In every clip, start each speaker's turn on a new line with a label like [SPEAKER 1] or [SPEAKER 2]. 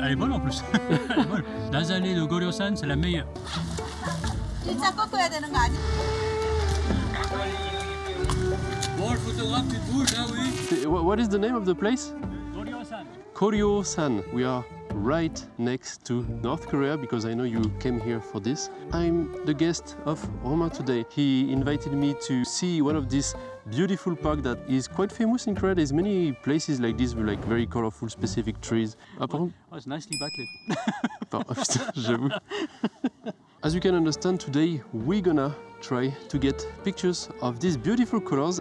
[SPEAKER 1] Elle est bonne en plus. Elle est bonne. L'azalée de Goryeo-san, c'est la meilleure. Bon, le photographe, tu te bouges là, oui.
[SPEAKER 2] What is the name of the place?
[SPEAKER 1] Goryeo-san.
[SPEAKER 2] Koryo-san. We are right next to North Korea because I know you came here for this. I'm the guest of Romain today. He invited me to see one of these beautiful parks that is quite famous in Korea. There's many places like this with like very colorful specific trees.
[SPEAKER 1] Oh, it's nicely backlit.
[SPEAKER 2] J'avoue. As you can understand, today we're gonna try to get pictures of these beautiful colors.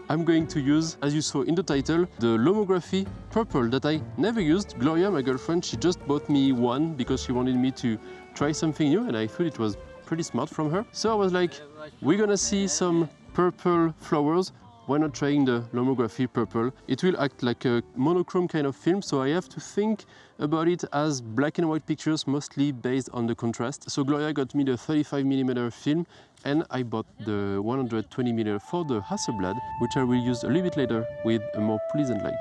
[SPEAKER 2] I'm going to use, as you saw in the title, the Lomography Purple that I never used. Gloria, my girlfriend, she just bought me one because she wanted me to try something new and I thought it was pretty smart from her. So I was like, we're gonna see some purple flowers. Why not trying the Lomography Purple? It will act like a monochrome kind of film, so I have to think about it as black and white pictures, mostly based on the contrast. So Gloria got me the 35mm film and I bought the 120mm for the Hasselblad, which I will use a little bit later with a more pleasant light.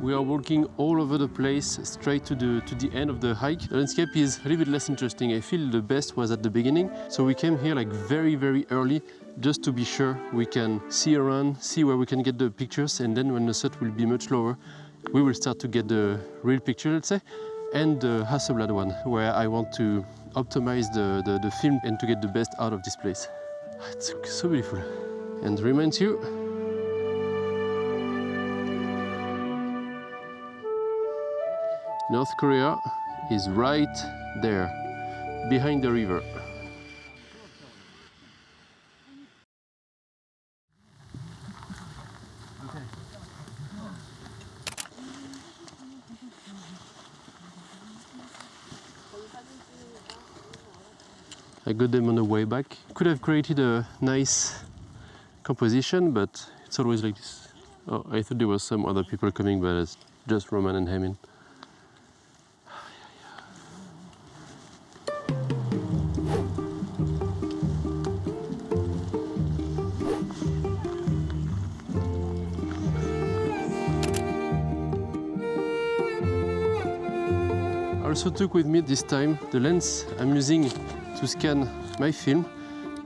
[SPEAKER 2] We are walking all over the place, straight to the end of the hike. The landscape is a little bit less interesting. I feel the best was at the beginning. So we came here like very early, just to be sure we can see around, see where we can get the pictures, and then when the sun will be much lower, we will start to get the real picture, let's say, and the Hasselblad one, where I want to optimize the film and to get the best out of this place. It's so beautiful. And reminds you, North Korea is right there, behind the river. I got them on the way back. Could have created a nice composition, but it's always like this. Oh, I thought there was some other people coming, but it's just Romain and Heamin. I also took with me this time the lens I'm using to scan my film,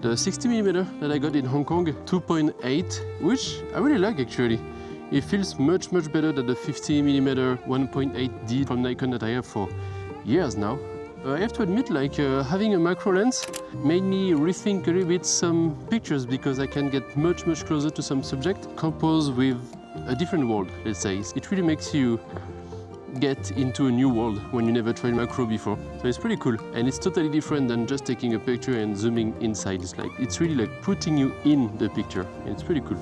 [SPEAKER 2] the 60mm that I got in Hong Kong, 2.8, which I really like actually. It feels much better than the 50mm 1.8D from Nikon that I have for years now. I have to admit, like having a macro lens made me rethink a little bit some pictures because I can get much closer to some subject composed with a different world, let's say. It really makes you get into a new world when you never tried macro before. So it's pretty cool. And it's totally different than just taking a picture and zooming inside. It's really like putting you in the picture. And it's pretty cool.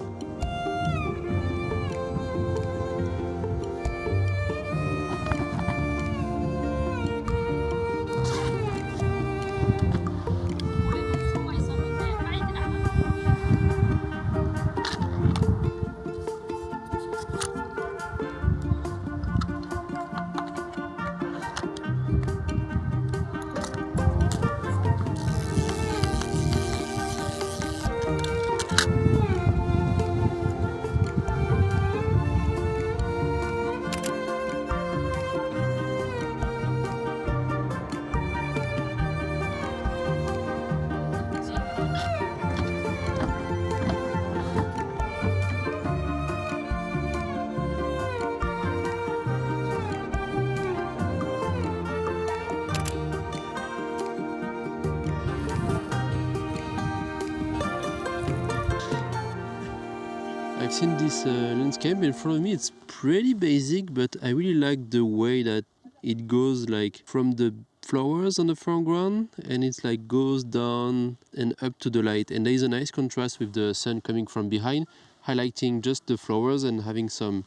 [SPEAKER 2] I've seen this landscape in front of me. It's pretty basic, but I really like the way that it goes like from the flowers on the foreground and it's like goes down and up to the light. And there is a nice contrast with the sun coming from behind, highlighting just the flowers and having some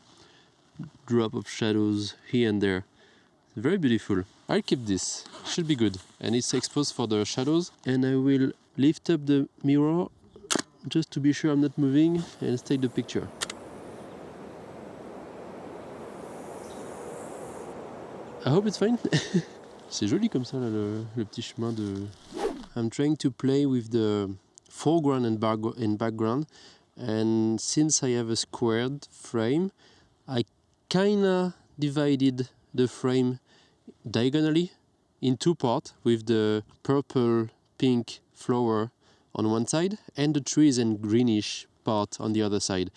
[SPEAKER 2] drop of shadows here and there. Very beautiful. I'll keep this. Should be good. And it's exposed for the shadows. And I will lift up the mirror just to be sure I'm not moving, and let's take the picture. I hope it's fine. C'est joli comme ça là, le petit chemin de... I'm trying to play with the foreground and background, and since I have a squared frame, I kinda divided the frame diagonally in two parts with the purple pink flower on one side and the trees and greenish part on the other side.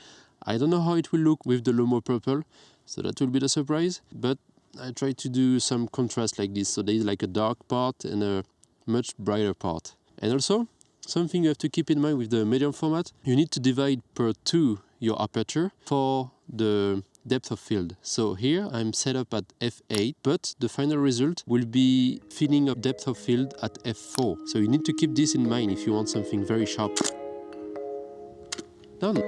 [SPEAKER 2] I don't know how it will look with the Lomo Purple, so that will be the surprise, but I try to do some contrast like this, so there is like a dark part and a much brighter part. And also, something you have to keep in mind with the medium format, you need to divide per 2 your aperture for the depth of field. So here I'm set up at f8, but the final result will be filling up depth of field at f4. So you need to keep this in mind if you want something very sharp. Done.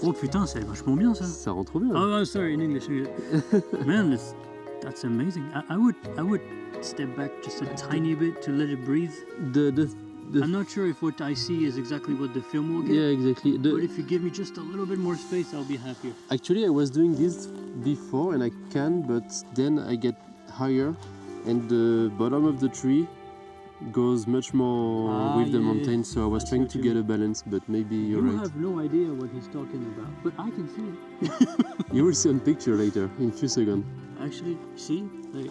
[SPEAKER 1] Oh putain, c'est vachement bien ça.
[SPEAKER 2] Ça rend trop bien.
[SPEAKER 1] Oh, sorry, in English. Man, that's amazing. I would step back just a tiny bit to let it breathe. I'm not sure if what I see is exactly what the film will get.
[SPEAKER 2] Yeah, exactly.
[SPEAKER 1] But if you give me just a little bit more space, I'll be happier.
[SPEAKER 2] Actually, I was doing this before and I can, but then I get higher and the bottom of the tree goes much more with the mountain, so I was trying to get a balance, but maybe you're right.
[SPEAKER 1] You have no idea what he's talking about, but I can see it.
[SPEAKER 2] You will see on picture later, in a few seconds.
[SPEAKER 1] Actually, see? Like,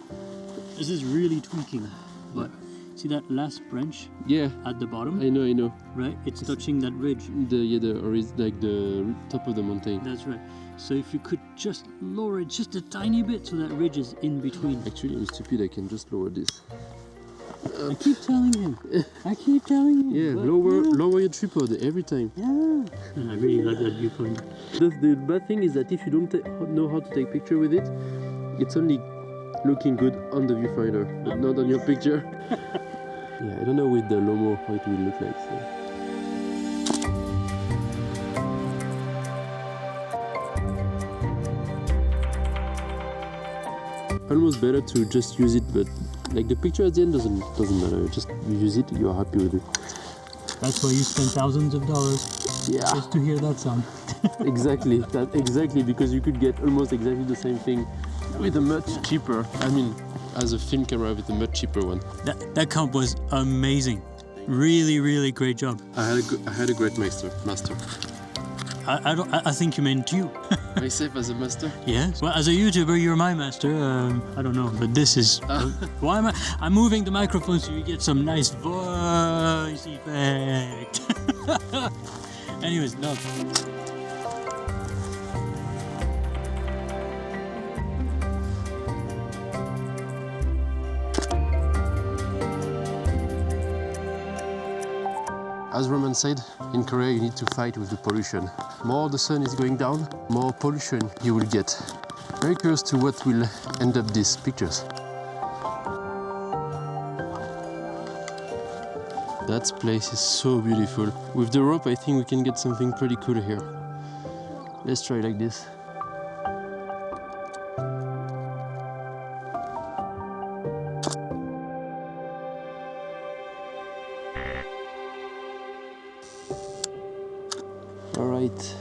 [SPEAKER 1] this is really tweaking, but see that last branch?
[SPEAKER 2] Yeah.
[SPEAKER 1] At the bottom?
[SPEAKER 2] I know.
[SPEAKER 1] Right? It's touching that ridge.
[SPEAKER 2] Like the top of the mountain.
[SPEAKER 1] That's right. So if you could just lower it just a tiny bit so that ridge is in between.
[SPEAKER 2] Actually, I'm stupid, I can just lower this.
[SPEAKER 1] I keep telling him.
[SPEAKER 2] Yeah, lower your tripod every time.
[SPEAKER 1] Yeah. I really like that viewpoint.
[SPEAKER 2] The bad thing is that if you don't know how to take picture with it, it's only looking good on the viewfinder, but not on your picture. Yeah, I don't know with the Lomo how it will look like. So. Almost better to just use it, but like the picture at the end doesn't matter. Just use it, you're happy with it.
[SPEAKER 1] That's why you spend thousands of dollars just to hear that sound.
[SPEAKER 2] Exactly, because you could get almost exactly the same thing with a much cheaper, as a film camera with a much cheaper one.
[SPEAKER 1] That comp was amazing. Really great job.
[SPEAKER 2] I had a great master.
[SPEAKER 1] I think you meant you.
[SPEAKER 2] Myself as a master?
[SPEAKER 1] Yes. Well, as a YouTuber, you're my master. I don't know, but this is... why am I'm moving the microphone so you get some nice voice effect. Anyways, no.
[SPEAKER 2] As Roman said, in Korea you need to fight with the pollution. More the sun is going down, more pollution you will get. Very curious to what will end up these pictures. That place is so beautiful. With the rope I think we can get something pretty cool here. Let's try like this. All right.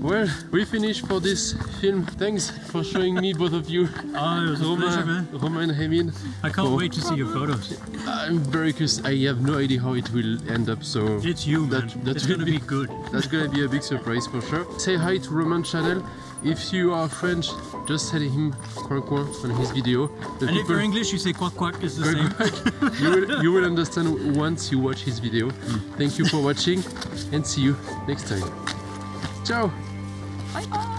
[SPEAKER 2] Well, we finished for this film. Thanks for showing me both of you.
[SPEAKER 1] Oh, it was a pleasure, man.
[SPEAKER 2] Romain and Heamin.
[SPEAKER 1] I can't wait to see your photos.
[SPEAKER 2] I'm very curious. I have no idea how it will end up, so
[SPEAKER 1] It's you, man. It's gonna be good.
[SPEAKER 2] That's gonna be a big surprise for sure. Say hi to Romain's channel. If you are French, just tell him coin coin on his video. The
[SPEAKER 1] And if you're English, you say quack quack. It's the same.
[SPEAKER 2] you will understand once you watch his video. Thank you for watching and see you next time. Ciao!
[SPEAKER 3] Bye bye.